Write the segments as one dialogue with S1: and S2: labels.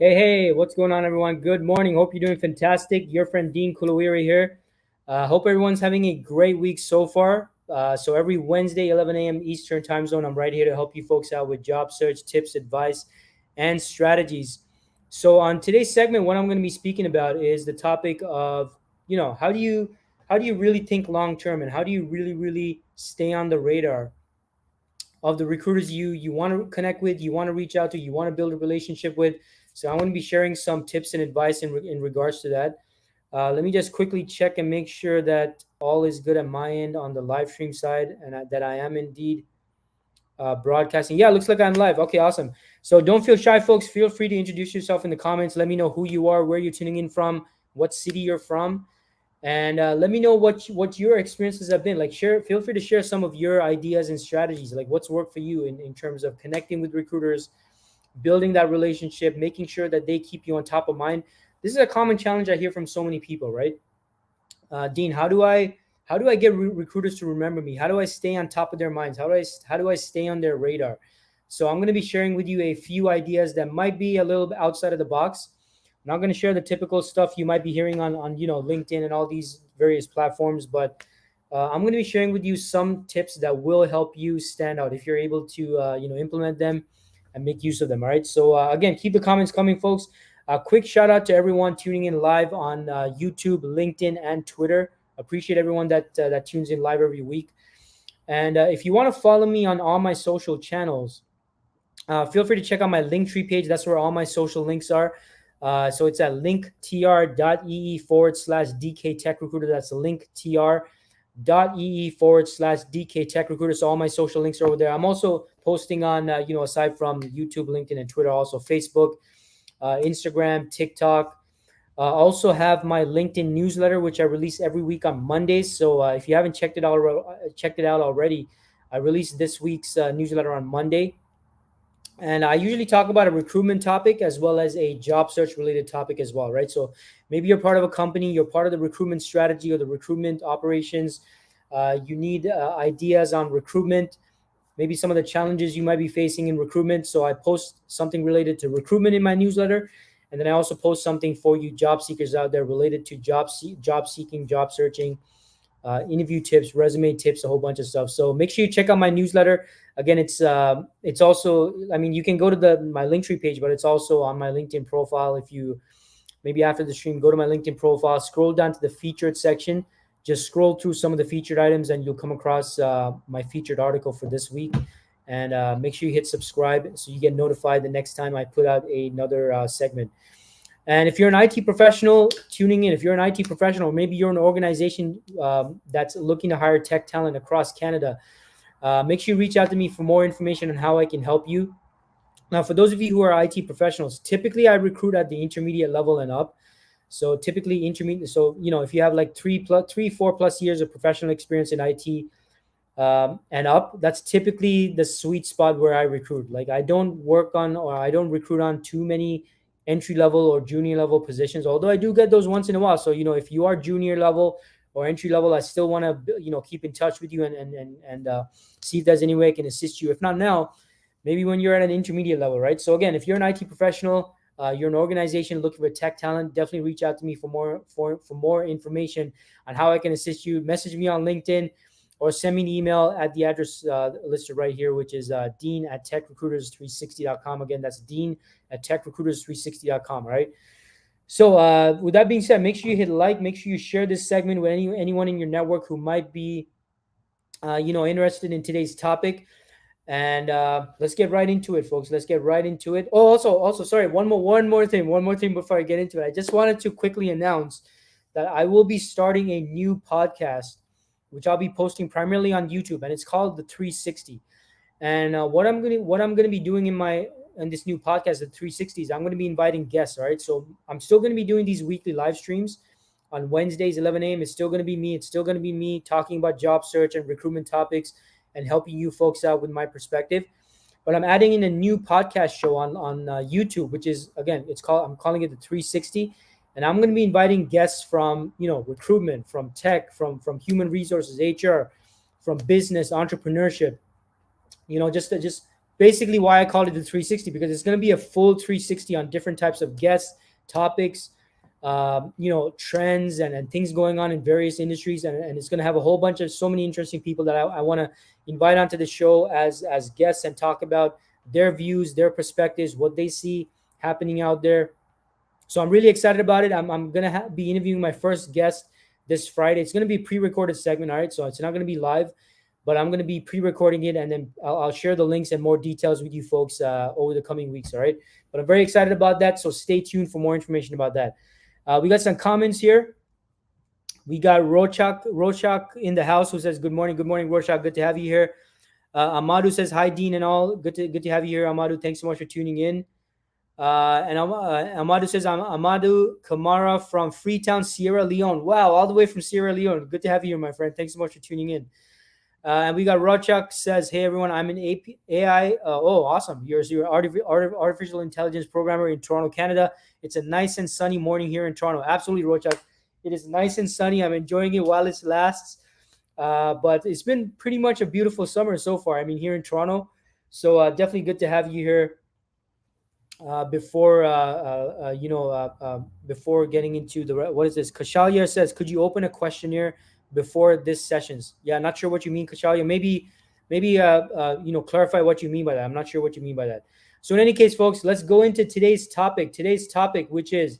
S1: Hey, what's going on, everyone? Good morning. Hope you're doing fantastic. Your friend Dean Kulaweera here. Hope everyone's having a great week so far. So every Wednesday, 11 a.m. Eastern time zone, I'm right here to help you folks out with job search tips, advice, and strategies. So on today's segment, what I'm going to be speaking about is the topic of, how do you really think long term, and how do you really stay on the radar of the recruiters you want to connect with, you want to reach out to, you want to build a relationship with. So I'm going to be sharing some tips and advice in regards to that. Let me just quickly check and make sure that all is good at my end on the live stream side, and that I am indeed broadcasting. Yeah, looks like I'm live. Okay, awesome. So don't feel shy, folks. Feel free to introduce yourself in the comments. Let me know who you are, where you're tuning in from, what city you're from, and let me know what your experiences have been. Like, feel free to share some of your ideas and strategies, like what's worked for you in terms of connecting with recruiters, building that relationship, making sure that they keep you on top of mind. This is a common challenge I hear from so many people, right? Dean, how do I get recruiters to remember me? How do I stay on top of their minds? How do I stay on their radar? So I'm going to be sharing with you a few ideas that might be a little bit outside of the box. I'm not going to share the typical stuff you might be hearing on LinkedIn and all these various platforms, but I'm going to be sharing with you some tips that will help you stand out if you're able to implement them and make use of them. All right. So again, keep the comments coming, folks. A quick shout out to everyone tuning in live on YouTube, LinkedIn, and Twitter. Appreciate everyone that tunes in live every week. And if you want to follow me on all my social channels, feel free to check out my Linktree page. That's where all my social links are. So it's at linktr.ee/DK Tech Recruiter. That's linktr.ee/DK Tech Recruiter. So all my social links are over there. I'm also posting on, aside from YouTube, LinkedIn, and Twitter, also Facebook, Instagram, TikTok. Also have my LinkedIn newsletter, which I release every week on Mondays. So if you haven't checked it out already, I released this week's newsletter on Monday. And I usually talk about a recruitment topic as well as a job search related topic as well, right? So maybe you're part of a company, you're part of the recruitment strategy or the recruitment operations. You need ideas on recruitment, maybe some of the challenges you might be facing in recruitment. So I post something related to recruitment in my newsletter. And then I also post something for you job seekers out there related to job seeking, job searching, interview tips, resume tips, a whole bunch of stuff. So make sure you check out my newsletter. Again, it's also, you can go to my Linktree page, but it's also on my LinkedIn profile. If you maybe after the stream, go to my LinkedIn profile, scroll down to the featured section, just scroll through some of the featured items, and you'll come across my featured article for this week. And make sure you hit subscribe so you get notified the next time I put out another segment. And if you're an IT professional tuning in, if you're an IT professional, maybe you're an organization that's looking to hire tech talent across Canada, make sure you reach out to me for more information on how I can help you. Now, for those of you who are IT professionals, typically I recruit at the intermediate level and up. So typically intermediate. So, if you have like 4+ years of professional experience in IT and up, that's typically the sweet spot where I recruit. Like I don't recruit on too many entry level or junior level positions, although I do get those once in a while. So, if you are junior level or entry level, I still want to, keep in touch with you and see if there's any way I can assist you. If not now, maybe when you're at an intermediate level, right? So again, if you're an IT professional, you're an organization looking for tech talent, definitely reach out to me for more information on how I can assist you. Message me on LinkedIn or send me an email at the address listed right here, which is dean@techrecruiters360.com. Again, that's dean@techrecruiters360.com, right? So with that being said, make sure you hit like, make sure you share this segment with anyone in your network who might be, interested in today's topic. And let's get right into it, folks. Let's get right into it. Oh, also, sorry, one more thing before I get into it. I just wanted to quickly announce that I will be starting a new podcast, which I'll be posting primarily on YouTube, and it's called The 360. And what I'm gonna be doing in my in this new podcast, the 360s, I'm going to be inviting guests. All right. So I'm still going to be doing these weekly live streams on Wednesdays, 11 a.m. It's still going to be me. It's still going to be me talking about job search and recruitment topics and helping you folks out with my perspective. But I'm adding in a new podcast show on YouTube, which is, again, I'm calling it the 360, and I'm going to be inviting guests from recruitment, from tech, from human resources, HR, from business, entrepreneurship. Just basically why I called it the 360, because it's going to be a full 360 on different types of guests, topics, trends and things going on in various industries, and it's going to have a whole bunch of so many interesting people that I want to invite onto the show as guests and talk about their views, their perspectives, what they see happening out there. So I'm really excited about it. I'm going to be interviewing my first guest this Friday. It's going to be a pre-recorded segment, all right? So it's not going to be live, but I'm going to be pre-recording it, and then I'll share the links and more details with you folks over the coming weeks, all right? But I'm very excited about that, so stay tuned for more information about that. We got some comments here. We got Rochak in the house who says, good morning, Rochak. Good to have you here. Amadou says, hi, Dean and all. Good to have you here, Amadou. Thanks so much for tuning in. And Amadou says, I'm Amadou Kamara from Freetown, Sierra Leone. Wow, all the way from Sierra Leone. Good to have you here, my friend. Thanks so much for tuning in. And we got Rochak says, hey, everyone, I'm an AI. Awesome. You're artificial intelligence programmer in Toronto, Canada. It's a nice and sunny morning here in Toronto. Absolutely, Rochak. It is nice and sunny. I'm enjoying it while it lasts. But it's been pretty much a beautiful summer so far. I mean, here in Toronto. So definitely good to have you here. Before getting into what is this? Kashalia says, could you open a questionnaire before this sessions? Yeah, not sure what you mean, Kashalia. Maybe clarify what you mean by that. I'm not sure what you mean by that. So in any case, folks, let's go into today's topic, which is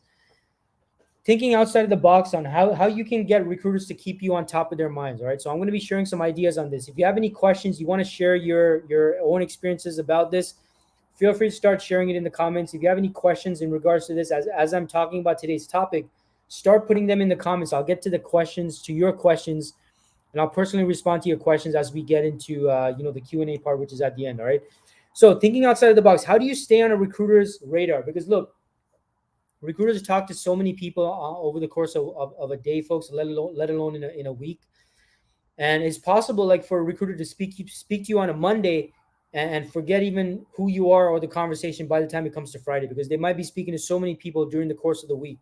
S1: thinking outside of the box on how you can get recruiters to keep you on top of their minds. All right. So I'm going to be sharing some ideas on this. If you have any questions, you want to share your own experiences about this, feel free to start sharing it in the comments. If you have any questions in regards to this, as I'm talking about today's topic, start putting them in the comments. I'll get to your questions, and I'll personally respond to your questions as we get into the Q&A part, which is at the end. All right. So thinking outside of the box, how do you stay on a recruiter's radar? Because look, recruiters talk to so many people over the course of a day, folks, let alone in a week. And it's possible, like, for a recruiter to speak to you on a Monday and forget even who you are or the conversation by the time it comes to Friday, because they might be speaking to so many people during the course of the week.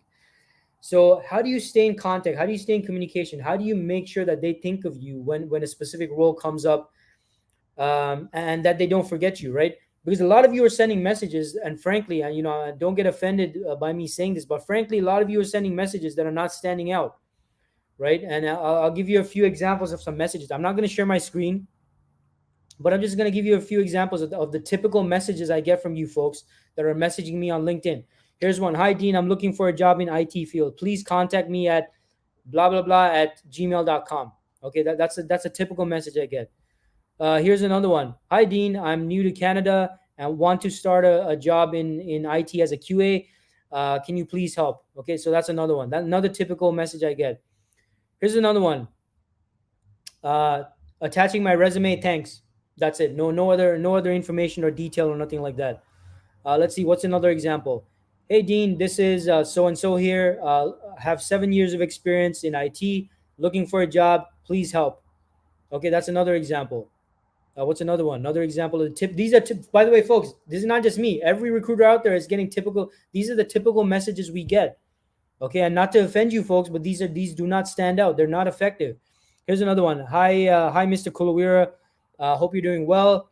S1: So how do you stay in contact? How do you stay in communication? How do you make sure that they think of you when a specific role comes up, and that they don't forget you, right? Because a lot of you are sending messages, and frankly, don't get offended by me saying this, but frankly, a lot of you are sending messages that are not standing out, right? And I'll give you a few examples of some messages. I'm not going to share my screen, but I'm just going to give you a few examples of the typical messages I get from you folks that are messaging me on LinkedIn. Here's one. Hi, Dean. I'm looking for a job in IT field. Please contact me at blah, blah, blah at gmail.com. Okay, that's a typical message I get. Here's another one. Hi, Dean. I'm new to Canada and want to start a job in IT as a QA. Can you please help? Okay, so that's another one. That's another typical message I get. Here's another one. Attaching my resume. Thanks. That's it. No other information or detail or nothing like that. Let's see. What's another example? Hey, Dean, this is so-and-so here. Have 7 years of experience in IT. Looking for a job. Please help. Okay, that's another example. What's another one? Another example of the tip. These are, by the way, folks, this is not just me. Every recruiter out there is getting typical. These are the typical messages we get. Okay, and not to offend you folks, but these do not stand out. They're not effective. Here's another one. Hi, Mr. Kulaweera. Hope you're doing well.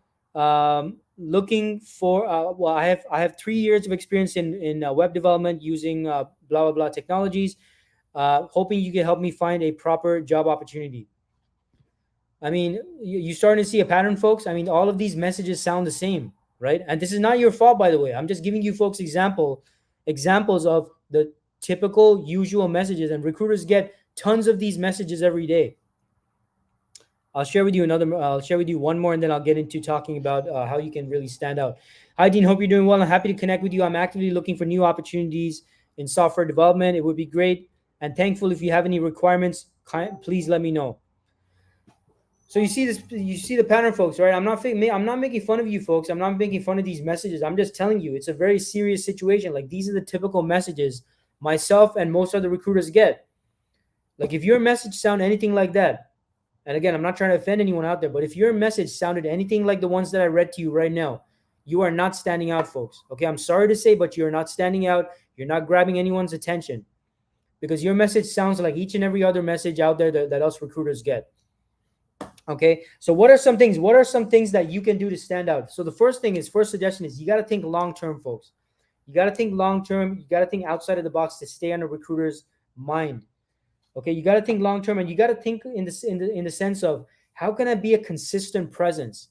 S1: Looking for I have 3 years of experience in web development using blah blah blah technologies. Hoping you can help me find a proper job opportunity. I mean, you starting to see a pattern, folks. I mean, all of these messages sound the same, right? And this is not your fault, by the way. I'm just giving you folks examples of the typical usual messages, and recruiters get tons of these messages every day. I'll share with you one more, and then I'll get into talking about how you can really stand out. Hi, Dean. Hope you're doing well. I'm happy to connect with you. I'm actively looking for new opportunities in software development. It would be great and thankful if you have any requirements. Please let me know. So you see the pattern, folks, right? I'm not making fun of you, folks. I'm not making fun of these messages. I'm just telling you, it's a very serious situation. Like, these are the typical messages myself and most other recruiters get. Like, if your message sound anything like that, and again, I'm not trying to offend anyone out there, but if your message sounded anything like the ones that I read to you right now, you are not standing out, folks. Okay, I'm sorry to say, but you're not standing out. You're not grabbing anyone's attention because your message sounds like each and every other message out there that us recruiters get. Okay, so what are some things? What are some things that you can do to stand out? So the first suggestion is you got to think long term, folks. You got to think long term. You got to think outside of the box to stay on a recruiter's mind. Okay, you got to think long term, and you got to think in the sense of how can I be a consistent presence,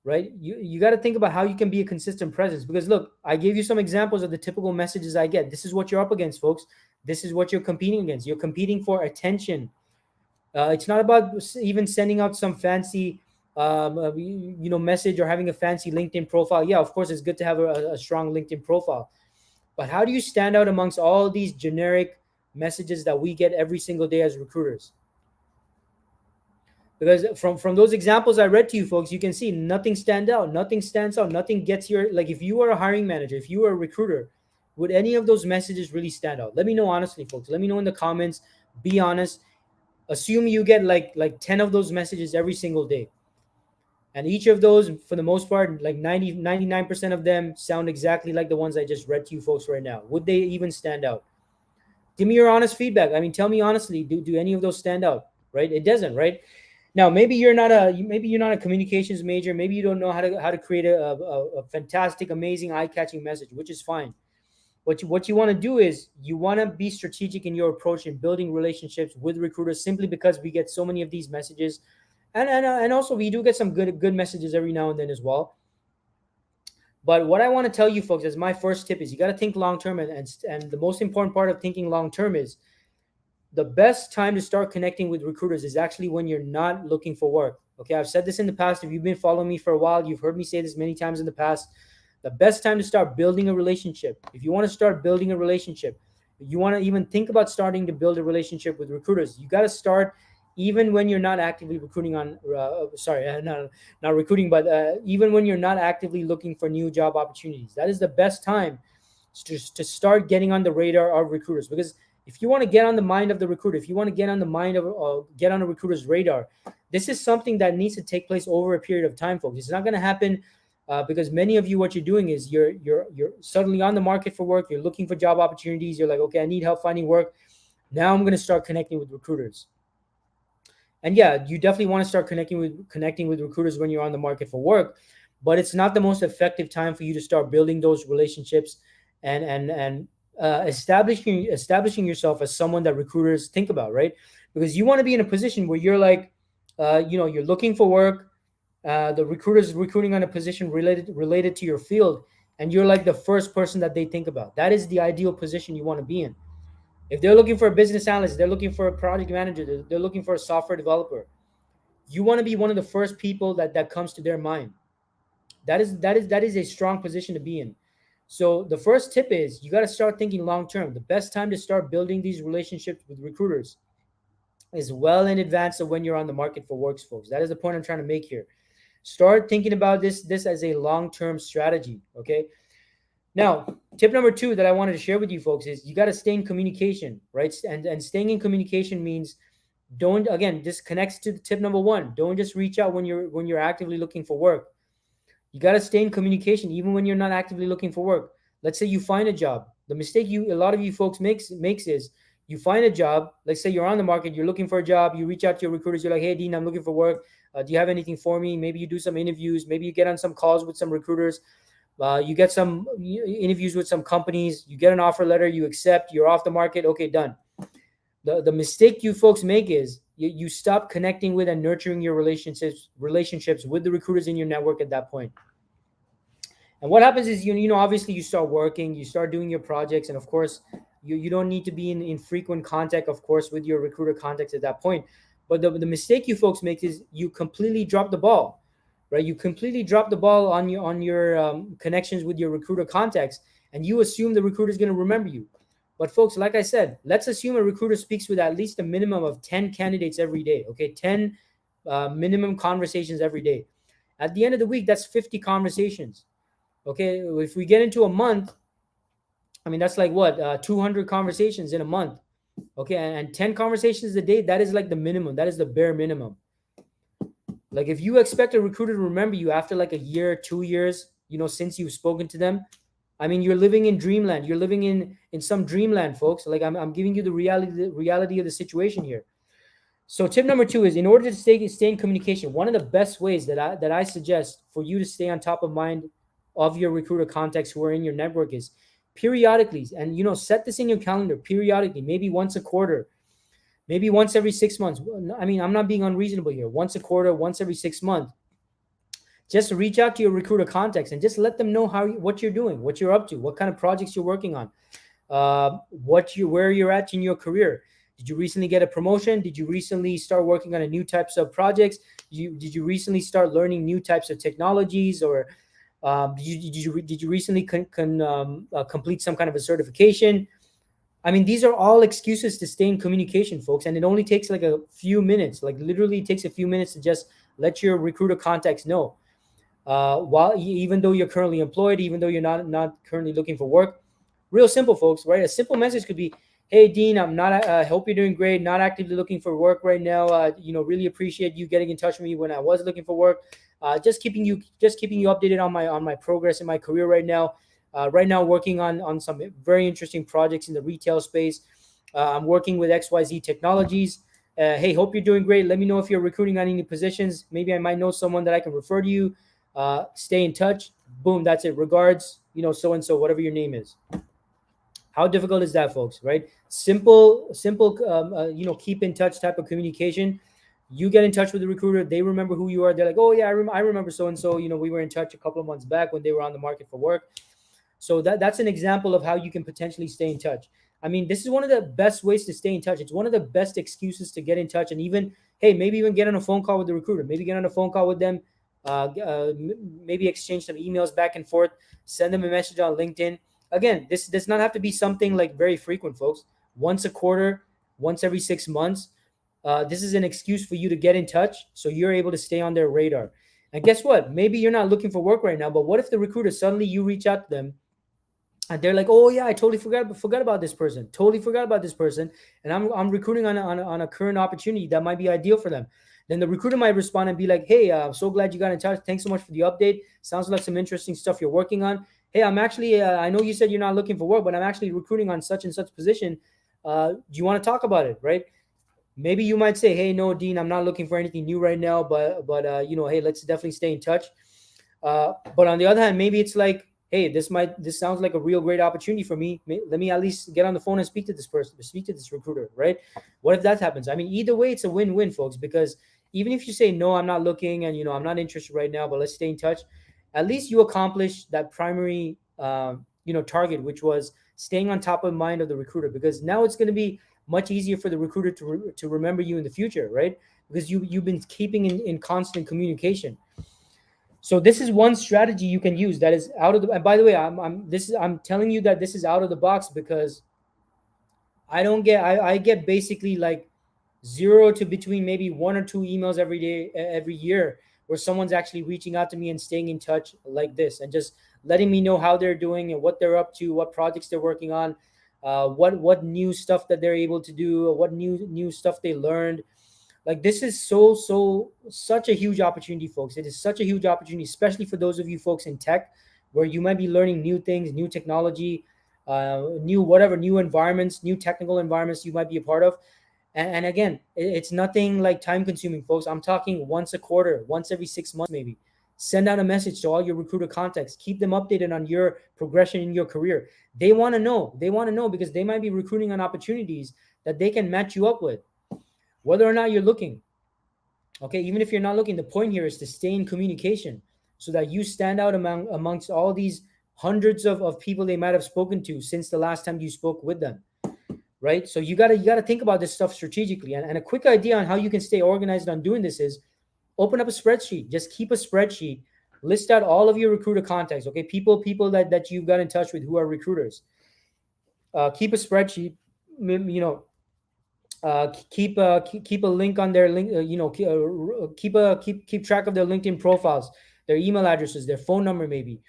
S1: right? You got to think about how you can be a consistent presence because look, I gave you some examples of the typical messages I get. This is what you're up against, folks. This is what you're competing against. You're competing for attention. It's not about even sending out some fancy, message or having a fancy LinkedIn profile. Yeah, of course, it's good to have a strong LinkedIn profile. But how do you stand out amongst all these generic messages that we get every single day as recruiters? Because from those examples I read to you, folks, you can see nothing stands out. Nothing stands out. Nothing gets your, like, if you are a hiring manager, if you are a recruiter, would any of those messages really stand out? Let me know honestly, folks. Let me know in the comments. Be honest. Assume you get like 10 of those messages every single day, and each of those, for the most part, like 99% of them sound exactly like the ones I just read to you, folks, right now. Would they even stand out? Give me your honest feedback. I mean, tell me honestly, do any of those stand out? Right? It doesn't, right? Now, maybe you're not a communications major. Maybe you don't know how to create a fantastic, amazing, eye-catching message, which is fine. What you want to do is you want to be strategic in your approach in building relationships with recruiters, simply because we get so many of these messages, and also we do get some good messages every now and then as well. But what I want to tell you, folks, as my first tip is you got to think long term, and the most important part of thinking long term is the best time to start connecting with recruiters is actually when you're not looking for work. Okay, I've said this in the past. If you've been following me for a while, you've heard me say this many times in the past. The best time to start building a relationship, if you want to start building a relationship, you want to even think about starting to build a relationship with recruiters, you got to start even when you're not actively recruiting on, not recruiting, but even when you're not actively looking for new job opportunities. That is the best time to start getting on the radar of recruiters, because if you want to get on the mind of the recruiter, if you want to get on the mind of get on a recruiter's radar, this is something that needs to take place over a period of time, folks. It's not going to happen because many of you, what you're doing is you're suddenly on the market for work. You're looking for job opportunities. You're like, okay, I need help finding work. Now I'm going to start connecting with recruiters. And yeah, you definitely want to start connecting with recruiters when you're on the market for work, but it's not the most effective time for you to start building those relationships and establishing yourself as someone that recruiters think about, right? Because you want to be in a position where you're like, you're looking for work. The recruiter's recruiting on a position related to your field, and you're like the first person that they think about. That is the ideal position you want to be in. If they're looking for a business analyst, they're looking for a project manager, they're looking for a software developer, you want to be one of the first people that comes to their mind. That is a strong position to be in. So the first tip is you got to start thinking long term. The best time to start building these relationships with recruiters is well in advance of when you're on the market for work, folks. That is the point I'm trying to make here. Start thinking about this as a long term strategy. Okay. Now, tip number 2 that I wanted to share with you, folks, is you got to stay in communication, right? And staying in communication means don't, again, this connects to tip number 1. Don't just reach out when you're actively looking for work. You got to stay in communication even when you're not actively looking for work. Let's say you find a job. The mistake a lot of you folks makes is you find a job. Let's say you're on the market, you're looking for a job, you reach out to your recruiters, you're like, hey, Dean, I'm looking for work. Do you have anything for me? Maybe you do some interviews. Maybe you get on some calls with some recruiters. You get some interviews with some companies. You get an offer letter. You accept. You're off the market. Okay, done. The mistake you folks make is you stop connecting with and nurturing your relationships with the recruiters in your network at that point. And what happens is, obviously you start working, you start doing your projects, and of course, you don't need to be in frequent contact, of course, with your recruiter contacts at that point. But the mistake you folks make is you completely drop the ball, right? You completely drop the ball on your connections with your recruiter contacts, and you assume the recruiter is going to remember you. But folks, like I said, let's assume a recruiter speaks with at least a minimum of 10 candidates every day. Okay, 10 minimum conversations every day. At the end of the week, that's 50 conversations. Okay, if we get into a month, I mean that's like what 200 conversations in a month. Okay, and 10 conversations a day, that is like the minimum. That is the bare minimum. Like if you expect a recruiter to remember you after like a year, 2 years, since you've spoken to them, I mean, you're living in dreamland. You're living in some dreamland, folks. Like I'm giving you the reality of the situation here. So tip number 2 is, in order to stay in communication, one of the best ways that I suggest for you to stay on top of mind of your recruiter contacts who are in your network is periodically, and set this in your calendar periodically, maybe once a quarter, maybe once every 6 months. I mean, I'm not being unreasonable here. Once a quarter, once every 6 months, just reach out to your recruiter contacts and just let them know what you're doing, what you're up to, what kind of projects you're working on, where you're at in your career. Did you recently get a promotion? Did you recently start working on a new types of projects? Did you recently start learning new types of technologies, or did you recently complete some kind of a certification? I mean, these are all excuses to stay in communication, folks, and it only takes like a few minutes. Like literally, it takes a few minutes to just let your recruiter contacts know. Even though you're currently employed, even though you're not currently looking for work, real simple, folks, right? A simple message could be, "Hey, Dean, I'm not. Hope you're doing great. Not actively looking for work right now. Really appreciate you getting in touch with me when I was looking for work. Just keeping you updated on my progress in my career right now. Right now, working on some very interesting projects in the retail space. I'm working with XYZ Technologies. Hey, hope you're doing great. Let me know if you're recruiting on any positions. Maybe I might know someone that I can refer to you. Stay in touch." Boom, that's it. Regards, so and so, whatever your name is. How difficult is that, folks? Right? Simple. Keep in touch type of communication. You get in touch with the recruiter. They remember who you are. They're like, "Oh yeah, I remember so and so. We were in touch a couple of months back when they were on the market for work." So that's an example of how you can potentially stay in touch. I mean, this is one of the best ways to stay in touch. It's one of the best excuses to get in touch, and even, hey, maybe even get on a phone call with the recruiter. Maybe get on a phone call with them. Maybe exchange some emails back and forth. Send them a message on LinkedIn. Again, this does not have to be something like very frequent, folks. Once a quarter, once every 6 months. This is an excuse for you to get in touch, so you're able to stay on their radar. And guess what? Maybe you're not looking for work right now, but what if the recruiter suddenly you reach out to them and they're like, "Oh yeah, I totally forgot about this person. Totally forgot about this person, and I'm recruiting on a current opportunity that might be ideal for them." Then the recruiter might respond and be like, "Hey, I'm so glad you got in touch. Thanks so much for the update. Sounds like some interesting stuff you're working on. Hey, I'm actually I know you said you're not looking for work, but I'm actually recruiting on such and such position. Do you want to talk about it?" Right? Maybe you might say, "Hey, no, Dean, I'm not looking for anything new right now, but hey, let's definitely stay in touch." But on the other hand, maybe it's like, "Hey, this sounds like a real great opportunity for me. Let me at least get on the phone and speak to this person, speak to this recruiter," right? What if that happens? I mean, either way, it's a win-win, folks, because even if you say, "No, I'm not looking, and I'm not interested right now, but let's stay in touch," at least you accomplish that primary, target, which was staying on top of mind of the recruiter, because now it's going to be much easier for the recruiter to remember you in the future, right? Because you've been keeping in constant communication. So this is one strategy you can use that is out of the. And by the way, I'm telling you that this is out of the box because I get basically like 0 to between maybe 1 or 2 emails every day, every year, where someone's actually reaching out to me and staying in touch like this, and just letting me know how they're doing and what they're up to, what projects they're working on, what new stuff that they're able to do, what new stuff they learned. Like this is such a huge opportunity, folks. It is such a huge opportunity, especially for those of you folks in tech, where you might be learning new things, new technology, new environments, new technical environments you might be a part of. And again, it's nothing like time consuming, folks. I'm talking once a quarter, once every 6 months, maybe. Send out a message to all your recruiter contacts. Keep them updated on your progression in your career. They want to know. They want to know because they might be recruiting on opportunities that they can match you up with, whether or not you're looking. Okay, even if you're not looking, the point here is to stay in communication so that you stand out amongst all these hundreds of people they might have spoken to since the last time you spoke with them. Right? So you gotta think about this stuff strategically. And a quick idea on how you can stay organized on doing this is open up a spreadsheet. Just keep a spreadsheet. List out all of your recruiter contacts. Okay, people that you've got in touch with who are recruiters. Keep a spreadsheet. You know, Keep a link on their link. Keep track of their LinkedIn profiles, their email addresses, their phone number, maybe.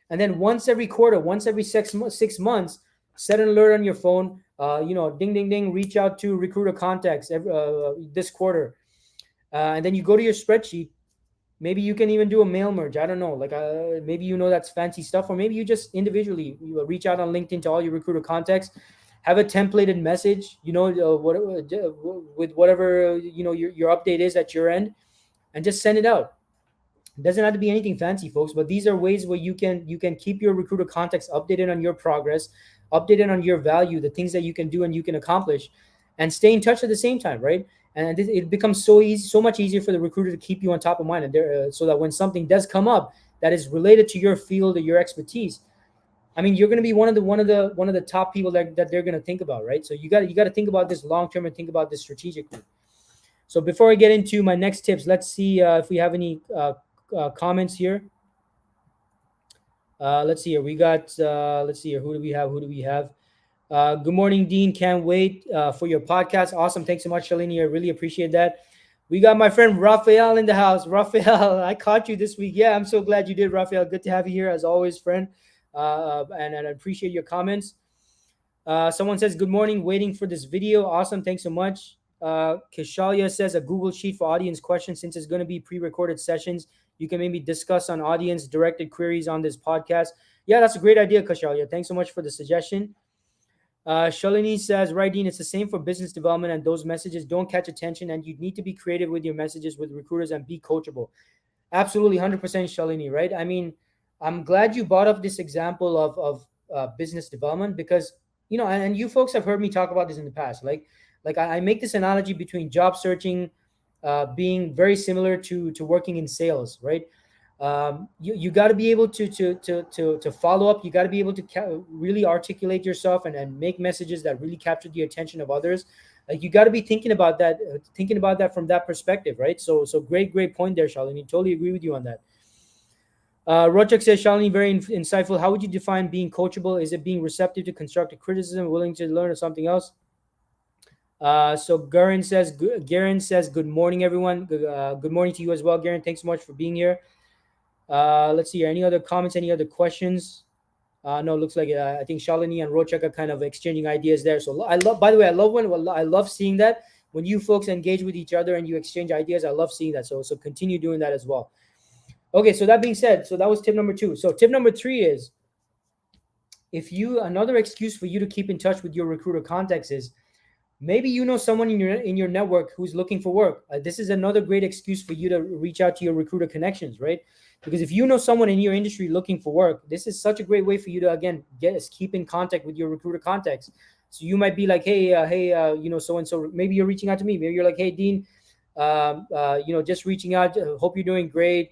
S1: And then once every quarter, once every 6 months, set an alert on your phone. Ding, ding, ding. Reach out to recruiter contacts this quarter, and then you go to your spreadsheet. Maybe you can even do a mail merge. I don't know. Like maybe that's fancy stuff, or maybe you just individually reach out on LinkedIn to all your recruiter contacts. Have a templated message, with whatever your update is at your end, and just send it out. It doesn't have to be anything fancy, folks, but these are ways where you can keep your recruiter contacts updated on your progress, updated on your value, the things that you can do and you can accomplish, and stay in touch at the same time, right? And it becomes so easy, so much easier for the recruiter to keep you on top of mind, and so that when something does come up that is related to your field or your expertise, I mean, you're going to be one of the top people that they're going to think about, right? So you got to think about this long term and think about this strategically. So before I get into my next tips, let's see if we have any comments here. Let's see here. We got. Let's see here. Who do we have? Who do we have? Good morning, Dean. Can't wait for your podcast. Awesome. Thanks so much, Shalini. I really appreciate that. We got my friend Raphael in the house. Raphael, I caught you this week. Yeah, I'm so glad you did, Raphael. Good to have you here as always, friend. And I appreciate your comments. Someone says, good morning, waiting for this video. Awesome. Thanks so much. Kishalia says a Google Sheet for audience questions. Since it's going to be pre-recorded sessions, you can maybe discuss on audience directed queries on this podcast. Yeah, that's a great idea, Kishalia. Thanks so much for the suggestion. Shalini says, right, Dean, it's the same for business development, and those messages don't catch attention, and you need to be creative with your messages with recruiters and be coachable. Absolutely, 100% Shalini, right? I mean, I'm glad you brought up this example of business development, because, and you folks have heard me talk about this in the past. Like I make this analogy between job searching being very similar to working in sales, right? You got to be able to follow up. You got to be able to really articulate yourself and make messages that really capture the attention of others. Like you got to be thinking about that from that perspective, right? So great point there, Shalini. Totally agree with you on that. Rochak says, Shalini, very insightful. How would you define being coachable? Is it being receptive to constructive criticism, willing to learn, or something else? So Garen says, good morning, everyone. Good morning to you as well, Garen. Thanks so much for being here. Let's see here. Any other comments? Any other questions? No, looks like I think Shalini and Rochak are kind of exchanging ideas there. So by the way, I love seeing that when you folks engage with each other and you exchange ideas. I love seeing that. So continue doing that as well. Okay, so that being said, so that was tip number 2. So tip number 3 is, another excuse for you to keep in touch with your recruiter contacts is, maybe someone in your network who's looking for work. This is another great excuse for you to reach out to your recruiter connections, right? Because if you know someone in your industry looking for work, this is such a great way for you to, again, keep in contact with your recruiter contacts. So you might be like, hey, so-and-so, maybe you're reaching out to me. Maybe you're like, hey, Dean, just reaching out. Hope you're doing great.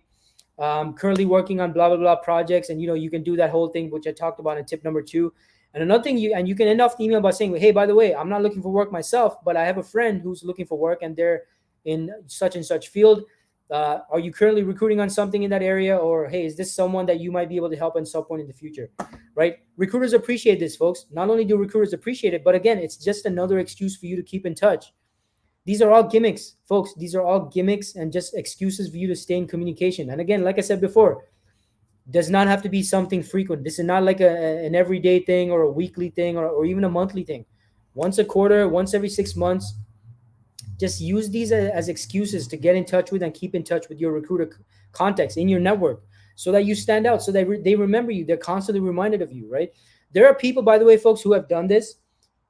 S1: Currently working on blah, blah, blah projects. And, you can do that whole thing, which I talked about in tip number 2. And another thing, you can end off the email by saying, hey, by the way, I'm not looking for work myself, but I have a friend who's looking for work and they're in such and such field. Are you currently recruiting on something in that area? Or, hey, is this someone that you might be able to help at some point in the future, right? Recruiters appreciate this, folks. Not only do recruiters appreciate it, but again, it's just another excuse for you to keep in touch. These are all gimmicks, folks. These are all gimmicks and just excuses for you to stay in communication. And again, like I said before, does not have to be something frequent. This is not like an everyday thing or a weekly thing or even a monthly thing. Once a quarter, once every 6 months, just use these as excuses to get in touch with and keep in touch with your recruiter contacts in your network so that you stand out, so that they remember you. They're constantly reminded of you, right? There are people, by the way, folks, who have done this,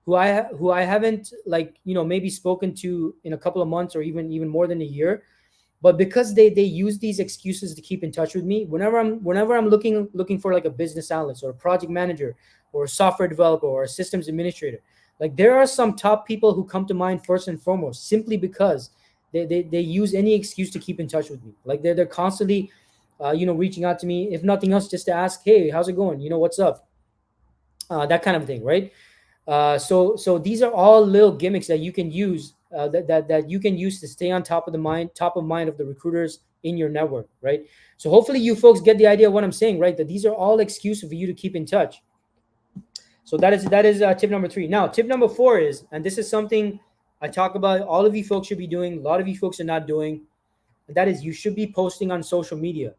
S1: who I haven't maybe spoken to in a couple of months or even more than a year. But because they use these excuses to keep in touch with me, whenever I'm looking for like a business analyst or a project manager or a software developer or a systems administrator, like there are some top people who come to mind first and foremost, simply because they use any excuse to keep in touch with me. Like they're constantly, reaching out to me, if nothing else, just to ask, hey, how's it going? What's up? That kind of thing, right? So these are all little gimmicks that you can use. That you can use to stay on top of mind of the recruiters in your network, right? So hopefully you folks get the idea of what I'm saying, right? That these are all excuses for you to keep in touch. So that is tip number 3. Now, tip number 4 is, and this is something I talk about all of you folks should be doing, a lot of you folks are not doing, and that is you should be posting on social media.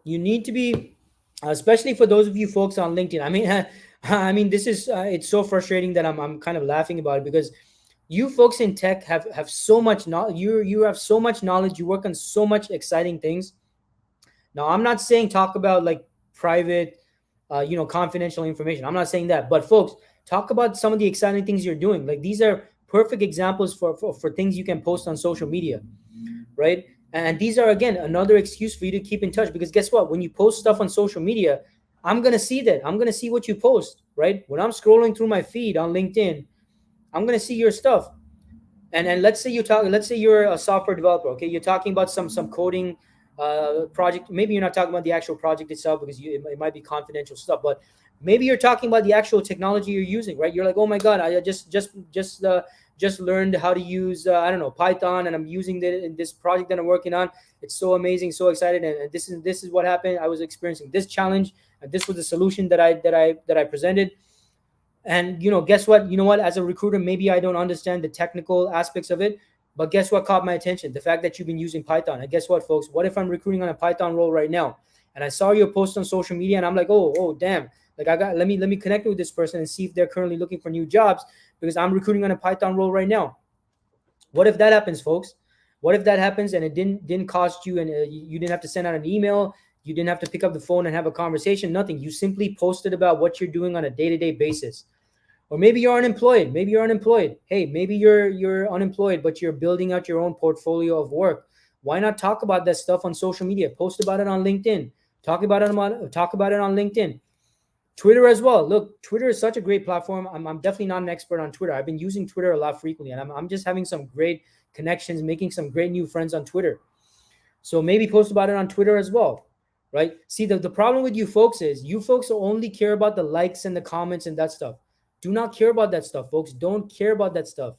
S1: You need to be, especially for those of you folks on LinkedIn. I mean, I mean, this is it's so frustrating that I'm kind of laughing about it because you folks in tech have so much knowledge. You have so much knowledge. You work on so much exciting things. Now, I'm not saying talk about like private, confidential information. I'm not saying that, but folks, talk about some of the exciting things you're doing. Like these are perfect examples for things you can post on social media, right? And these are again another excuse for you to keep in touch because guess what? When you post stuff on social media, I'm gonna see that. I'm gonna see what you post, right? When I'm scrolling through my feed on LinkedIn, I'm gonna see your stuff. And let's say let's say you're a software developer, okay, you're talking about some coding project. Maybe you're not talking about the actual project itself because it might be confidential stuff, but maybe you're talking about the actual technology you're using, right? You're like, oh my god, I just learned how to use I don't know, Python, and I'm using it in this project that I'm working on. It's so amazing, so excited, and this is what happened. I was experiencing this challenge, and this was the solution that I presented. And guess what? You know what? As a recruiter, maybe I don't understand the technical aspects of it, but guess what caught my attention? The fact that you've been using Python. And guess what, folks? What if I'm recruiting on a Python role right now, and I saw your post on social media, and I'm like, oh, damn! Like let me connect with this person and see if they're currently looking for new jobs because I'm recruiting on a Python role right now. What if that happens, folks? What if that happens and it didn't cost you, and you didn't have to send out an email, you didn't have to pick up the phone and have a conversation, nothing. You simply posted about what you're doing on a day-to-day basis. Or maybe you're unemployed. Maybe you're unemployed. Hey, maybe you're unemployed, but you're building out your own portfolio of work. Why not talk about that stuff on social media? Post about it on LinkedIn. Talk about it on LinkedIn. Twitter as well. Look, Twitter is such a great platform. I'm definitely not an expert on Twitter. I've been using Twitter a lot frequently, and I'm just having some great connections, making some great new friends on Twitter. So maybe post about it on Twitter as well, right? See, the problem with you folks is you folks only care about the likes and the comments and that stuff. Do not care about that stuff, folks. Don't care about that stuff.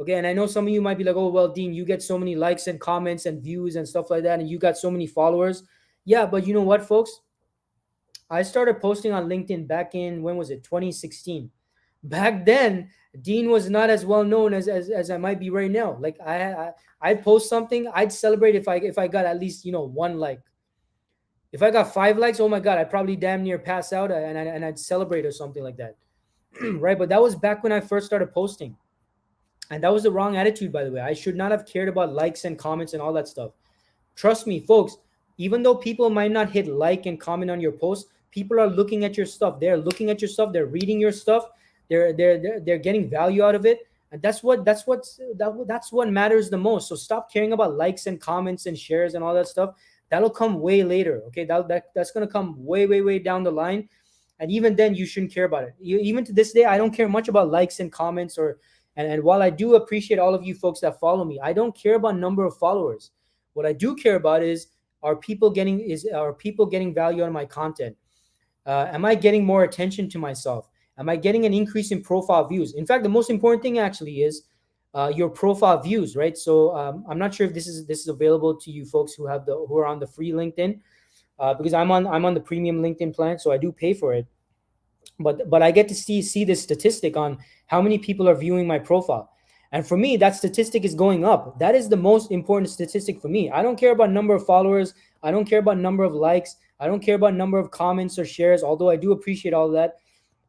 S1: Okay, and I know some of you might be like, oh, well, Dean, you get so many likes and comments and views and stuff like that, and you got so many followers. Yeah, but you know what, folks? I started posting on LinkedIn back in, when was it? 2016. Back then, Dean was not as well known as I might be right now. Like I'd post something, I'd celebrate if I got at least one like. If I got 5 likes, oh my god, I'd probably damn near pass out, and I'd celebrate or something like that, right? But that was back when I first started posting, and that was the wrong attitude, by the way. I should not have cared about likes and comments and all that stuff. Trust me, folks. Even though people might not hit like and comment on your post, people are looking at your stuff. They're looking at your stuff. They're reading your stuff. They're getting value out of it, and that's what matters the most. So stop caring about likes and comments and shares and all that stuff. That'll come way later. Okay, that's gonna come way down the line, and even then you shouldn't care about it. Even to this day, I don't care much about likes and comments or and while I do appreciate all of you folks that follow me, I don't care about number of followers. What I do care about is are people getting value out of my content? Am I getting more attention to myself? Am I getting an increase in profile views? In fact, the most important thing actually is your profile views, right? So I'm not sure if this is available to you folks who are on the free LinkedIn, because I'm on the premium LinkedIn plan, so I do pay for it. But I get to see this statistic on how many people are viewing my profile. And for me, that statistic is going up. That is the most important statistic for me. I don't care about number of followers. I don't care about number of likes. I don't care about number of comments or shares, although I do appreciate all of that.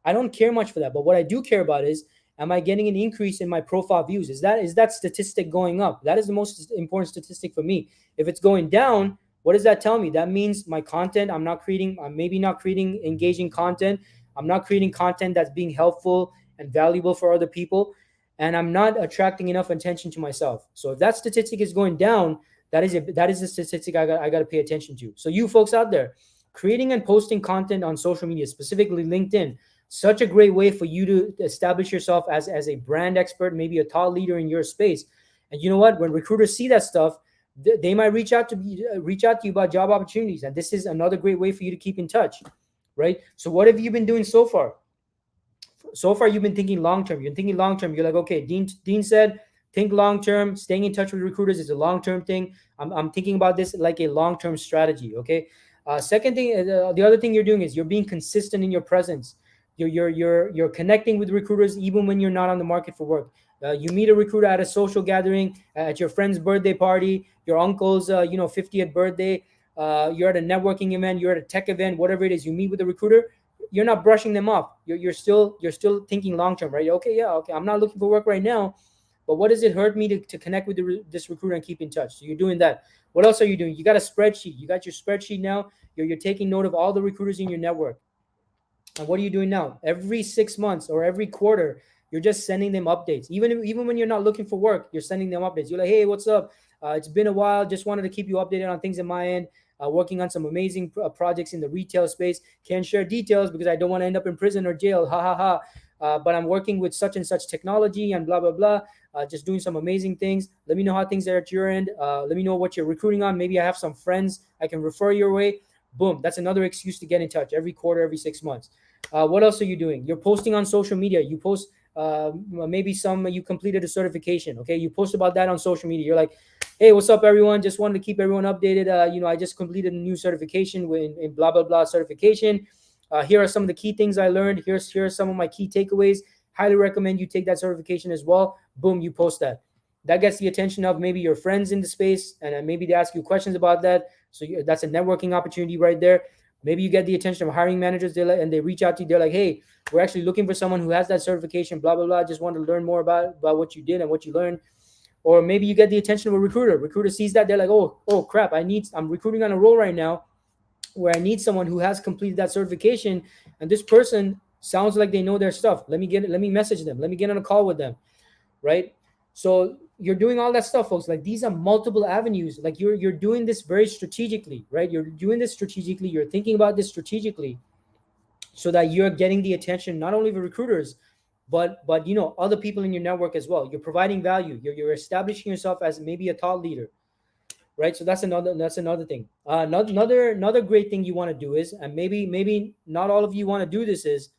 S1: I don't care much for that. But what I do care about is, am I getting an increase in my profile views? Is that statistic going up? That is the most important statistic for me. If it's going down, what does that tell me? That means my content, I'm maybe not creating engaging content. I'm not creating content that's being helpful and valuable for other people, and I'm not attracting enough attention to myself. So if that statistic is going down, that is a statistic I got to pay attention to. So you folks out there, creating and posting content on social media, specifically LinkedIn, such a great way for you to establish yourself as a brand expert, maybe a thought leader in your space. And you know what? When recruiters see that stuff, they might reach out to you about job opportunities, and this is another great way for you to keep in touch, right? So what have you been doing so far? So far, you've been thinking long term. You're thinking long term. You're like, okay, Dean said, think long term. Staying in touch with recruiters is a long term thing. I'm thinking about this like a long term strategy. Okay. Second thing, the other thing you're doing is you're being consistent in your presence. You're connecting with recruiters even when you're not on the market for work. You meet a recruiter at a social gathering, at your friend's birthday party, your uncle's 50th birthday. You're at a networking event, you're at a tech event, whatever it is. You meet with a recruiter. You're not brushing them off. You're still thinking long term, right? Okay, yeah, okay. I'm not looking for work right now, but what does it hurt me to connect with this recruiter and keep in touch? So you're doing that. What else are you doing? You got a spreadsheet. You got your spreadsheet now. You're taking note of all the recruiters in your network. And what are you doing now? Every 6 months or every quarter, you're just sending them updates. Even when you're not looking for work, you're sending them updates. You're like, hey, what's up? It's been a while. Just wanted to keep you updated on things in my end. Working on some amazing projects in the retail space. Can't share details because I don't want to end up in prison or jail. Ha ha ha. But I'm working with such and such technology and blah blah blah. Just doing some amazing things. Let me know how things are at your end. Let me know what you're recruiting on. Maybe I have some friends I can refer your way. Boom. That's another excuse to get in touch every quarter, every 6 months. What else are you doing? You're posting on social media. You post maybe you completed a certification. Okay, you post about that on social media. You're like, hey, what's up, everyone? Just wanted to keep everyone updated. I just completed a new certification in blah blah blah certification. Here are some of the key things I learned. Here are some of my key takeaways. Highly recommend you take that certification as well. Boom, you post that. That gets the attention of maybe your friends in the space, and maybe they ask you questions about that. So that's a networking opportunity right there. Maybe you get the attention of hiring managers, and they reach out to you. They're like, hey, we're actually looking for someone who has that certification, blah, blah, blah. Just want to learn more about what you did and what you learned. Or maybe you get the attention of a recruiter. Recruiter sees that. They're like, oh crap, I'm recruiting on a role right now where I need someone who has completed that certification. And this person sounds like they know their stuff. Let me message them. Let me get on a call with them. Right. So you're doing all that stuff, folks. Like, these are multiple avenues. Like, you're doing this very strategically, right? You're doing this strategically. You're thinking about this strategically, so that you're getting the attention not only of recruiters, but other people in your network as well. You're providing value. You're establishing yourself as maybe a thought leader, right? So that's another thing. Another great thing you want to do is, and maybe not all of you want to do this, is,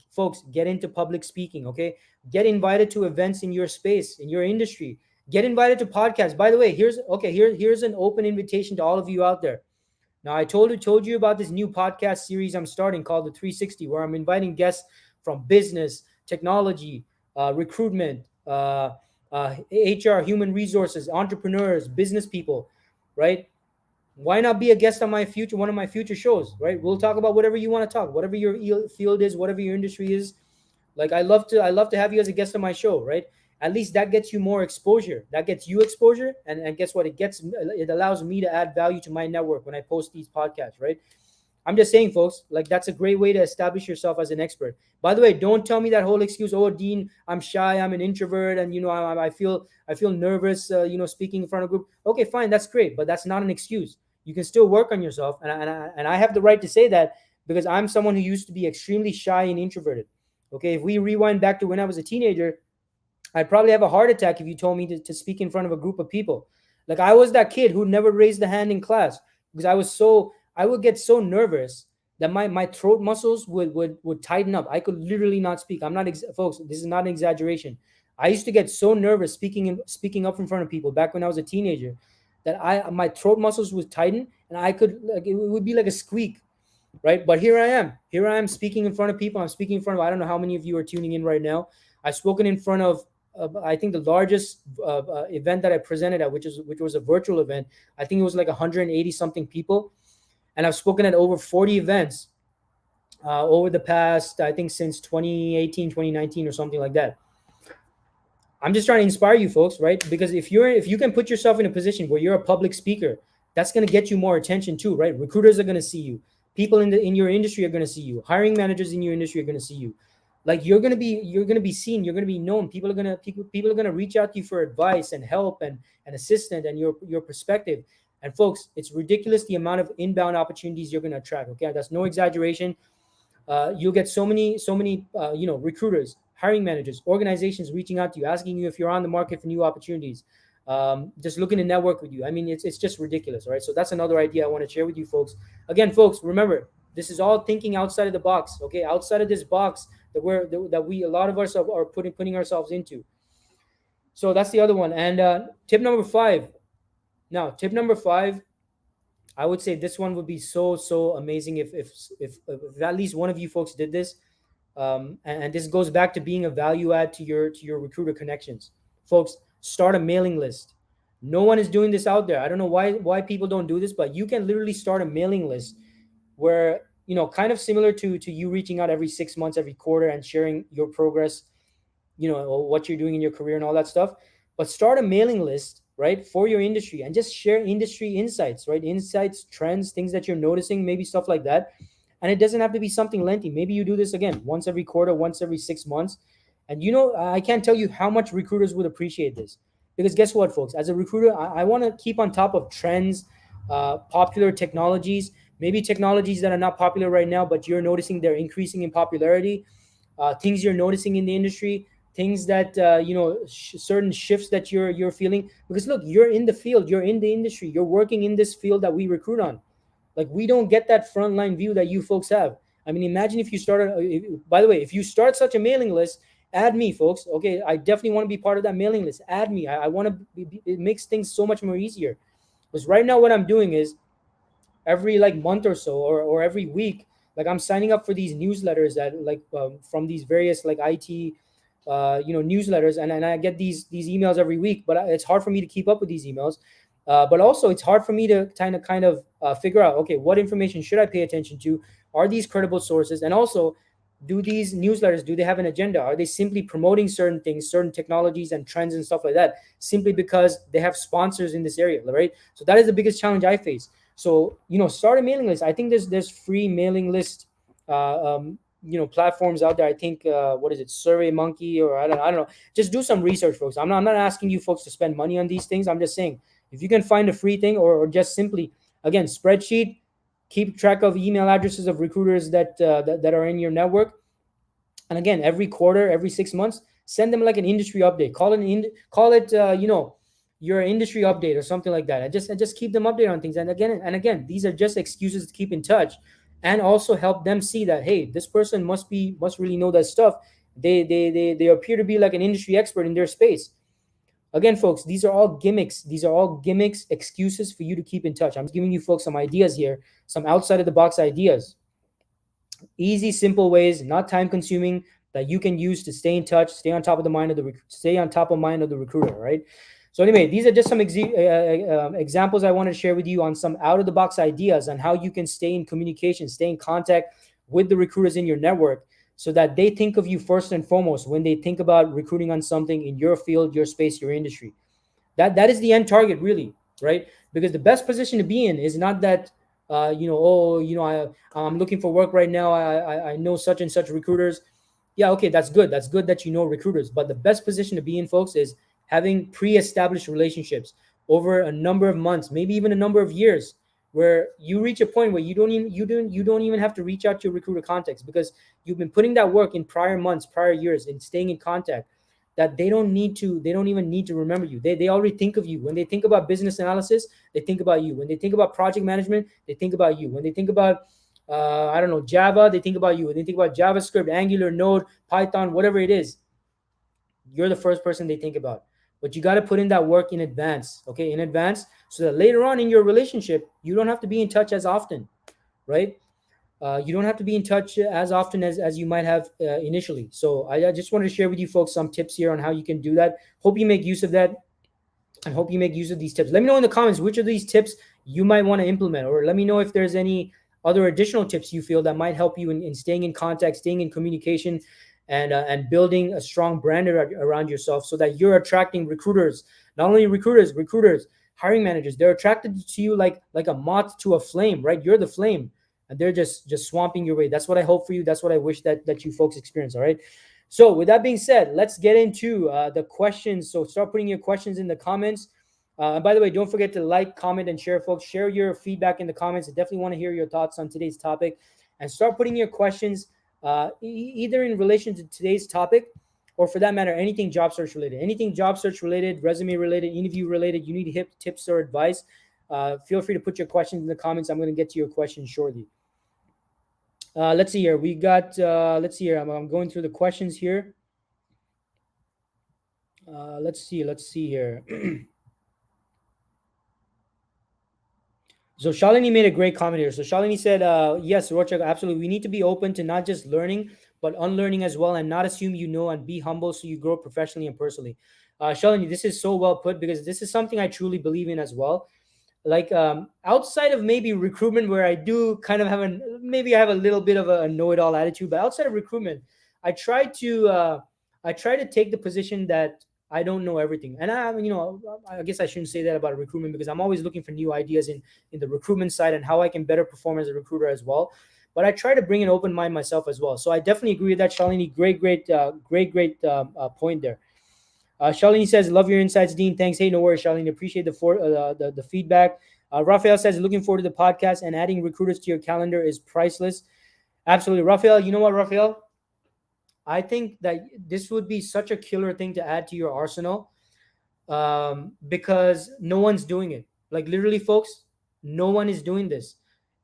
S1: folks, get into public speaking. Okay, get invited to events in your space, in your industry. Get invited to podcasts. By the way, here's an open invitation to all of you out there. Now, I told you about this new podcast series I'm starting called the 360, where I'm inviting guests from business, technology, recruitment, HR, human resources, entrepreneurs, business people, right? Why not be a guest on one of my future shows, right? We'll talk about whatever you want to talk, whatever your field is, whatever your industry is. Like, I love to have you as a guest on my show, right? At least that gets you more exposure. That gets you exposure, and guess what? It allows me to add value to my network when I post these podcasts, right? I'm just saying, folks, like, that's a great way to establish yourself as an expert. By the way, don't tell me that whole excuse. Oh, Dean, I'm shy. I'm an introvert, and I feel nervous. Speaking in front of a group. Okay, fine, that's great, but that's not an excuse. You can still work on yourself, and I have the right to say that because I'm someone who used to be extremely shy and introverted. Okay, if we rewind back to when I was a teenager, I'd probably have a heart attack if you told me to speak in front of a group of people. Like, I was that kid who never raised the hand in class because I would get so nervous that my throat muscles would tighten up. I could literally not speak. I'm not folks, this is not an exaggeration. I used to get so nervous speaking up in front of people back when I was a teenager that my throat muscles would tighten, and I could, like, it would be like a squeak, right? But here I am speaking in front of people. I'm speaking in front of, I don't know how many of you are tuning in right now. I've spoken in front of, I think the largest event that I presented at, which was a virtual event. I think it was like 180 something people, and I've spoken at over 40 events over the past, I think, since 2018, 2019, or something like that. I'm just trying to inspire you, folks, right? Because if you can put yourself in a position where you're a public speaker, that's going to get you more attention too, right? Recruiters are going to see you. People in your industry are going to see you. Hiring managers in your industry are going to see you. Like, you're going to be seen. You're going to be known. People are going to reach out to you for advice and help and assistance and your perspective. And folks, it's ridiculous the amount of inbound opportunities you're going to attract. Okay, that's no exaggeration. You'll get so many recruiters, hiring managers, organizations reaching out to you, asking you if you're on the market for new opportunities, just looking to network with you. I mean, it's just ridiculous, right? So that's another idea I want to share with you, folks. Again, folks, remember, this is all thinking outside of the box. Okay, outside of this box that a lot of us are putting ourselves into. So that's the other one. And tip number 5. Now, tip number 5, I would say this one would be so amazing if at least one of you folks did this. and this goes back to being a value add to your recruiter connections. Folks, start a mailing list. No one is doing this out there. I don't know why people don't do this, but you can literally start a mailing list where, kind of similar to you reaching out every 6 months, every quarter, and sharing your progress, what you're doing in your career and all that stuff. But start a mailing list, right, for your industry, and just share industry insights, right? Insights, trends, things that you're noticing, maybe stuff like that. And it doesn't have to be something lengthy. Maybe you do this again once every quarter, once every 6 months. And I can't tell you how much recruiters would appreciate this. Because guess what, folks? As a recruiter, I want to keep on top of trends, popular technologies, maybe technologies that are not popular right now, but you're noticing they're increasing in popularity, things you're noticing in the industry, things that certain shifts that you're feeling. Because look, you're in the field, you're in the industry, you're working in this field that we recruit on. Like, we don't get that frontline view that you folks have. I mean, imagine if you started. By the way, if you start such a mailing list, add me, folks. Okay, I definitely want to be part of that mailing list. Add me. I want to. It makes things so much more easier. Because right now, what I'm doing is every like month or so, or every week, like I'm signing up for these newsletters that like from these various like IT newsletters, and I get these emails every week, but it's hard for me to keep up with these emails. But also it's hard for me to kind of figure out, okay, what information should I pay attention to? Are these credible sources? And also, do these newsletters, do they have an agenda? Are they simply promoting certain things, certain technologies and trends and stuff like that, simply because they have sponsors in this area, right? So that is the biggest challenge I face. So, start a mailing list. I think there's free mailing list platforms out there. I think what is it, Survey Monkey, or I don't know. Just do some research, folks. I'm not asking you folks to spend money on these things. I'm just saying, if you can find a free thing, or just simply, again, spreadsheet, keep track of email addresses of recruiters that are in your network. And again, every quarter, every 6 months, send them like an industry update. Call it your industry update or something like that. And just keep them updated on things. And again, these are just excuses to keep in touch, and also help them see that, hey, this person must really know that stuff. They appear to be like an industry expert in their space. Again, folks, these are all gimmicks. These are all gimmicks, excuses for you to keep in touch. I'm just giving you folks some ideas here, some outside of the box ideas. Easy, simple ways, not time consuming, that you can use to stay in touch, stay on top of mind of the recruiter, right? So anyway, these are just some examples I want to share with you on some out of the box ideas on how you can stay in communication, stay in contact with the recruiters in your network, so that they think of you first and foremost when they think about recruiting on something in your field, your space, your industry. That is the end target, really, right? Because the best position to be in is not that I'm looking for work right now. I know such and such recruiters. Yeah, okay, that's good. That's good that you know recruiters. But the best position to be in, folks, is having pre-established relationships over a number of months, maybe even a number of years, where you reach a point where you don't even have to reach out to your recruiter contacts, because you've been putting that work in prior months, prior years, in staying in contact, that they don't even need to remember you. They already think of you. When they think about business analysis, they think about you. When they think about project management, they think about you. When they think about I don't know, Java, they think about you. When they think about JavaScript, Angular, Node, Python, whatever it is, you're the first person they think about. But you got to put in that work in advance, okay, in advance, so that later on in your relationship, you don't have to be in touch as often, right? You don't have to be in touch as often as you might have initially. So I just wanted to share with you folks some tips here on how you can do that. Hope you make use of that, and hope you make use of these tips. Let me know in the comments which of these tips you might want to implement, or let me know if there's any other additional tips you feel that might help you in staying in contact, staying in communication, and building a strong brand around yourself, so that you're attracting recruiters. Not only recruiters, hiring managers, they're attracted to you like a moth to a flame, right? You're the flame, and they're just swamping your way. That's what I hope for you. That's what I wish that you folks experience. All right. So with that being said, let's get into the questions. So start putting your questions in the comments. And by the way, don't forget to like, comment, and share, folks. Share your feedback in the comments. I definitely want to hear your thoughts on today's topic. And start putting your questions either in relation to today's topic, or for that matter, anything job search related. Anything job search related, resume related, interview related, you need tips or advice, feel free to put your questions in the comments. I'm going to get to your questions shortly. Let's see here. Let's see here. I'm going through the questions here. Let's see here. So Shalini made a great comment here. So Shalini said, yes, Rochak, absolutely. We need to be open to not just learning, but unlearning as well, and not assume you know, and be humble so you grow professionally and personally. Shalini, this is so well put, because this is something I truly believe in as well. Like, outside of maybe recruitment, where I do kind of have maybe I have a little bit of a know-it-all attitude, but outside of recruitment, I try to take the position that I don't know everything. And I guess I shouldn't say that about recruitment, because I'm always looking for new ideas in the recruitment side, and how I can better perform as a recruiter as well. But I try to bring an open mind myself as well. So I definitely agree with that, Shalini. Great point there. Shalini says, "Love your insights, Dean. Thanks." Hey, no worries, Shalini. Appreciate the feedback. Raphael says, "Looking forward to the podcast, and adding recruiters to your calendar is priceless." Absolutely, Raphael. You know what, Raphael? I think that this would be such a killer thing to add to your arsenal, because no one's doing it. Like, literally, folks, no one is doing this.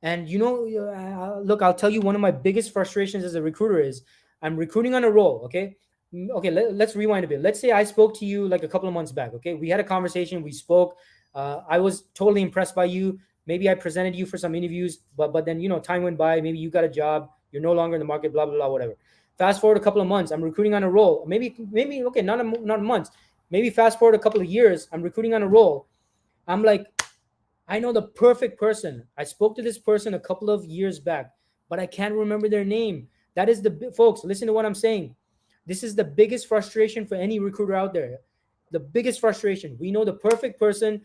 S1: And look, I'll tell you, one of my biggest frustrations as a recruiter is, I'm recruiting on a roll. Okay. Okay. Let's rewind a bit. Let's say I spoke to you like a couple of months back. Okay. We had a conversation. We spoke. I was totally impressed by you. Maybe I presented you for some interviews, but then, time went by. Maybe you got a job. You're no longer in the market, blah, blah, blah, whatever. Fast forward a couple of months. I'm recruiting on a roll. Maybe, okay, not months. Maybe fast forward a couple of years. I'm recruiting on a roll. I'm like, I know the perfect person. I spoke to this person a couple of years back, but I can't remember their name. That is folks, listen to what I'm saying. This is the biggest frustration for any recruiter out there. The biggest frustration. We know the perfect person,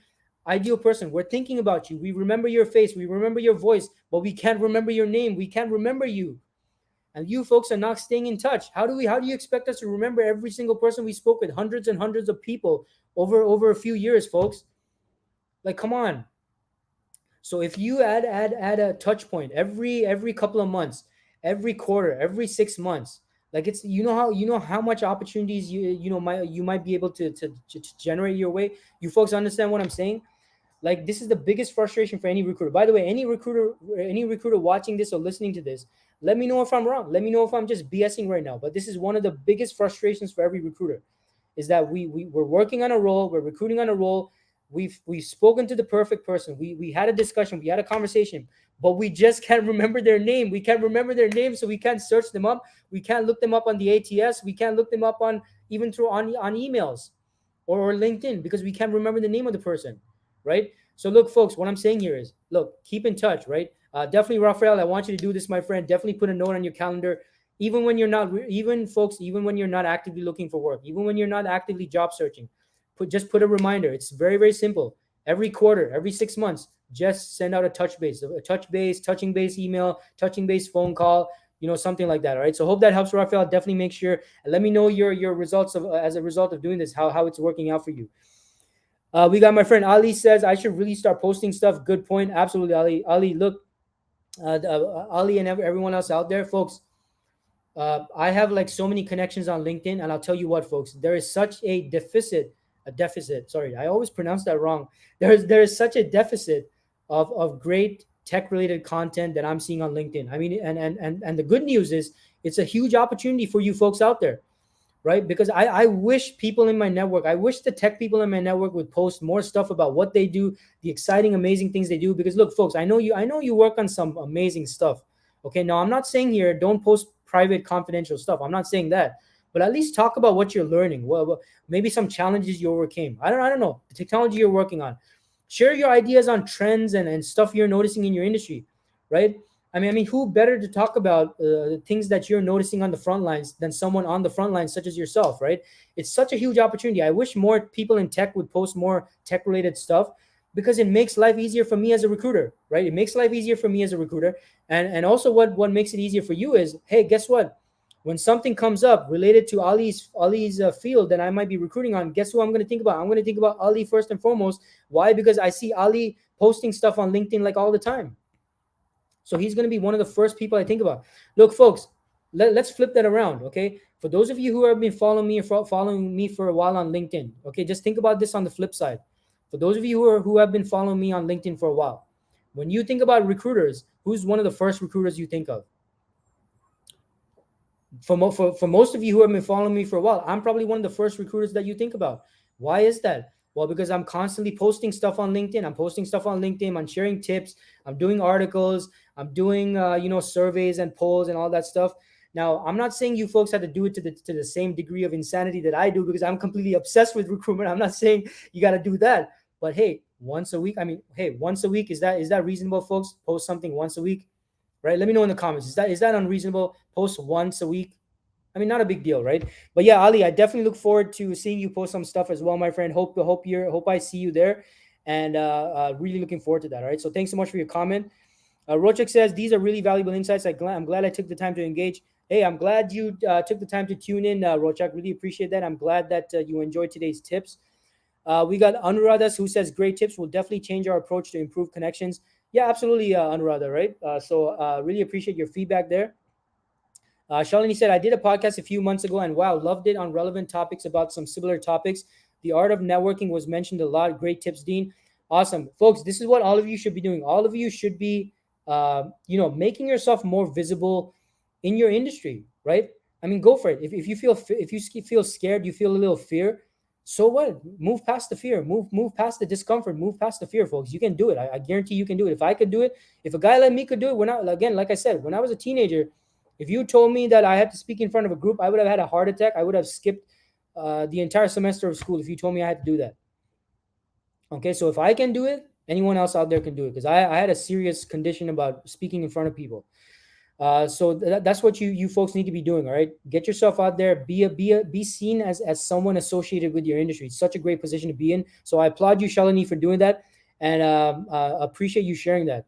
S1: ideal person. We're thinking about you. We remember your face. We remember your voice, but we can't remember your name. We can't remember you. And you folks are not staying in touch. How do you expect us to remember every single person we spoke with, hundreds and hundreds of people over a few years, folks? Like, come on. So if you add a touch point every couple of months, every quarter, every 6 months, like, it's, how much opportunities you might be able to generate your way. You folks understand what I'm saying? Like, this is the biggest frustration for any recruiter. By the way, any recruiter watching this or listening to this, let me know if I'm wrong. Let me know if I'm just BSing right now. But this is one of the biggest frustrations for every recruiter, is that we're working on a role, we're recruiting on a role. We've spoken to the perfect person. We had a discussion, we had a conversation, but we just can't remember their name. We can't remember their name, so we can't search them up. We can't look them up on the ATS. We can't look them up on even through on emails or LinkedIn, because we can't remember the name of the person, right? So look, folks, what I'm saying here is, look, keep in touch, right? Definitely, Raphael, I want you to do this, my friend. Definitely put a note on your calendar, even when you're not, even when you're not actively looking for work, even when you're not actively job searching. Just put a reminder. It's very, very simple. Every quarter, every 6 months, just send out a touching base email, touching base phone call, something like that. All right. So hope that helps, Raphael. Definitely make sure and let me know your results of as a result of doing this, how it's working out for you. We got my friend Ali says, I should really start posting stuff. Good point. Absolutely, Ali. Ali, look, Ali and everyone else out there, folks. I have like so many connections on LinkedIn, and I'll tell you what, folks, there is such a deficit. Sorry, I always pronounce that wrong. There is such a deficit of great tech related content that I'm seeing on LinkedIn. I mean, and the good news is, it's a huge opportunity for you folks out there, right? Because I wish people in my network, I wish the tech people in my network would post more stuff about what they do, the exciting, amazing things they do. Because look, folks, I know you work on some amazing stuff. Okay, now I'm not saying here don't post private, confidential stuff. I'm not saying that, but at least talk about what you're learning. Well, maybe some challenges you overcame. I don't know, the technology you're working on. Share your ideas on trends and stuff you're noticing in your industry, right? I mean, who better to talk about things that you're noticing on the front lines than someone on the front lines such as yourself, right? It's such a huge opportunity. I wish more people in tech would post more tech-related stuff, because it makes life easier for me as a recruiter, right? It makes life easier for me as a recruiter, and also what makes it easier for you is, hey, guess what? When something comes up related to Ali's field that I might be recruiting on, guess who I'm going to think about? I'm going to think about Ali first and foremost. Why? Because I see Ali posting stuff on LinkedIn like all the time. So he's going to be one of the first people I think about. Look, folks, let's flip that around, okay? For those of you who have been following me for a while on LinkedIn, okay, just think about this on the flip side. For those of you who have been following me on LinkedIn for a while, when you think about recruiters, who's one of the first recruiters you think of? For most of you who have been following me for a while, I'm probably one of the first recruiters that you think about. Why is that? Well, because I'm constantly posting stuff on LinkedIn. I'm sharing tips. I'm doing articles. I'm doing surveys and polls and all that stuff. Now, I'm not saying you folks have to do it to the same degree of insanity that I do, because I'm completely obsessed with recruitment. I'm not saying you got to do that, but hey, once a week. I mean, hey, once a week, is that reasonable, folks? Post something once a week, right? Let me know in the comments. Is that unreasonable? Post once a week. I mean, not a big deal, right? But yeah, Ali, I definitely look forward to seeing you post some stuff as well, my friend. Hope I see you there, and really looking forward to that. All right. So thanks so much for your comment. Rochek says these are really valuable insights. I'm glad I took the time to engage. Hey, I'm glad you took the time to tune in, Rochek. Really appreciate that. I'm glad that you enjoyed today's tips. We got Anuradhas who says great tips will definitely change our approach to improve connections. Yeah, absolutely, Anuradha, right? So really appreciate your feedback there. Shalini said, I did a podcast a few months ago and wow, loved it on relevant topics about some similar topics. The art of networking was mentioned a lot. Great tips, Dean. Awesome. Folks, this is what all of you should be doing. All of you should be, making yourself more visible in your industry, right? I mean, go for it. If you feel scared, you feel a little fear, so what? Move past the fear. Move past the discomfort. Move past the fear, folks. You can do it. I guarantee you can do it. If I could do it, if a guy like me could do it, again, like I said, when I was a teenager, if you told me that I had to speak in front of a group, I would have had a heart attack. I would have skipped the entire semester of school if you told me I had to do that. Okay, so if I can do it, anyone else out there can do it, because I had a serious condition about speaking in front of people. So that's what you folks need to be doing. All right, get yourself out there. Be seen as someone associated with your industry. It's such a great position to be in. So I applaud you, Shalini, for doing that, and appreciate you sharing that.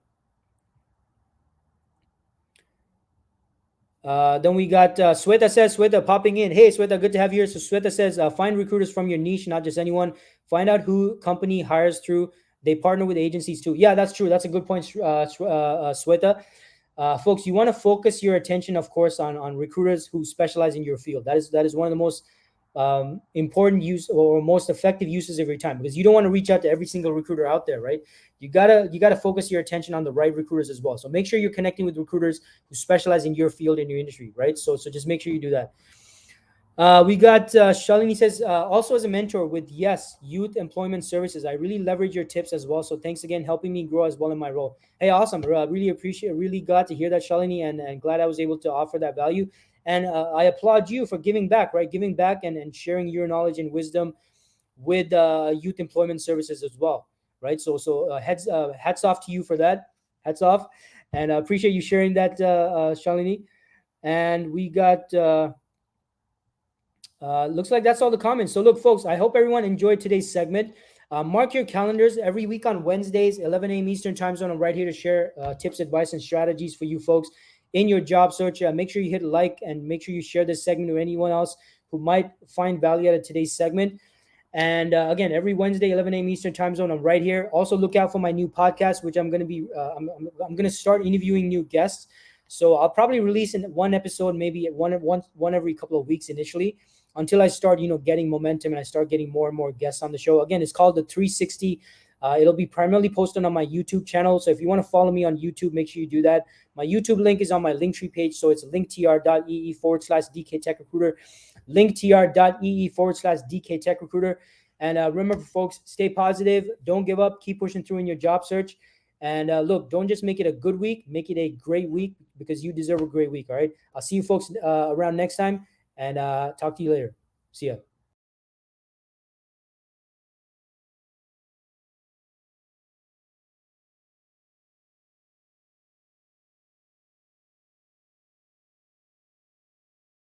S1: Then we got Sweta popping in. Hey, Sweta, good to have you here. So Sweta says, find recruiters from your niche, not just anyone. Find out who company hires through. They partner with agencies too. Yeah, that's true. That's a good point, Sweta. Folks, you want to focus your attention, of course, on recruiters who specialize in your field. That is one of the most important use or most effective uses of your time, because you don't want to reach out to every single recruiter out there, right? You gotta focus your attention on the right recruiters as well. So make sure you're connecting with recruiters who specialize in your field, in your industry, right? So just make sure you do that. We got Shalini says, also as a mentor with Youth Employment Services, I really leverage your tips as well. So thanks again, helping me grow as well in my role. Hey, awesome. Really glad to hear that, Shalini, and glad I was able to offer that value. And I applaud you for giving back, right? Giving back and sharing your knowledge and wisdom with Youth Employment Services as well, right? So hats off to you for that. Hats off, and appreciate you sharing that, Shalini. And we got. Looks like that's all the comments. So look, folks, I hope everyone enjoyed today's segment. Mark your calendars every week on Wednesdays, 11 a.m. Eastern time zone. I'm right here to share tips, advice, and strategies for you folks in your job search. Make sure you hit like and make sure you share this segment with anyone else who might find value out of today's segment. And again, every Wednesday, 11 a.m. Eastern time zone, I'm right here. Also, look out for my new podcast, which I'm going to be. I'm going to start interviewing new guests. So I'll probably release in one episode, maybe one every couple of weeks initially, until I start, getting momentum and I start getting more and more guests on the show. Again, it's called the 360. It'll be primarily posted on my YouTube channel. So if you want to follow me on YouTube, make sure you do that. My YouTube link is on my Linktree page. So it's linktr.ee/DK Tech Recruiter, linktr.ee/DK Tech Recruiter. And remember, folks, stay positive. Don't give up. Keep pushing through in your job search. And look, don't just make it a good week. Make it a great week, because you deserve a great week. All right. I'll see you folks around next time. And talk to you later. See ya.